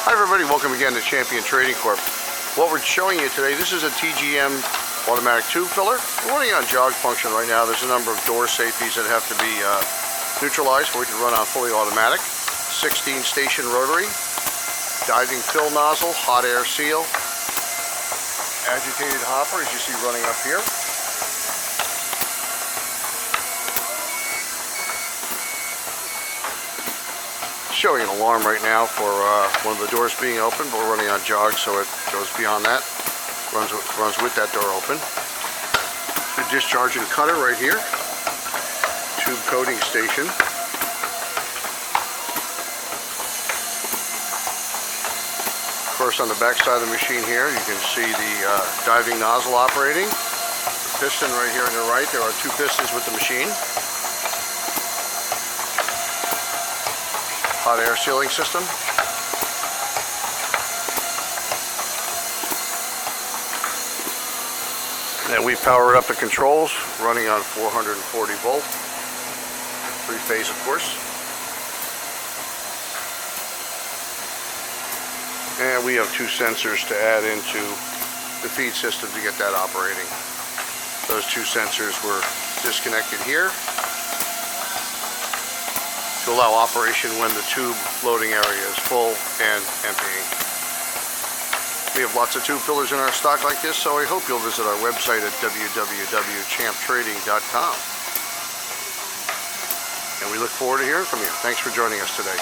Hi everybody, welcome again to Champion Trading Corp. What we're showing you today, this is a TGM automatic tube filler. We're running on jog function right now. There's a number of door safeties that have to be neutralized before we can run on fully automatic. 16 station rotary, diving fill nozzle, hot air seal, agitated hopper as you see running up here. Showing an alarm right now for one of the doors being open, but we're running on jog, so it goes beyond that. Runs with that door open. The discharging cutter right here. Tube coating station. Of course, on the back side of the machine here, you can see the diving nozzle operating. The piston right here on the right. There are two pistons with the machine. Hot air sealing system. And we've powered up the controls, running on 440 volt, three-phase of course. And we have two sensors to add into the feed system to get that operating. Those two sensors were disconnected here to allow operation when the tube loading area is full and emptying. We have lots of tube fillers in our stock like this, so I hope you'll visit our website at www.champtrading.com. And we look forward to hearing from you. Thanks for joining us today.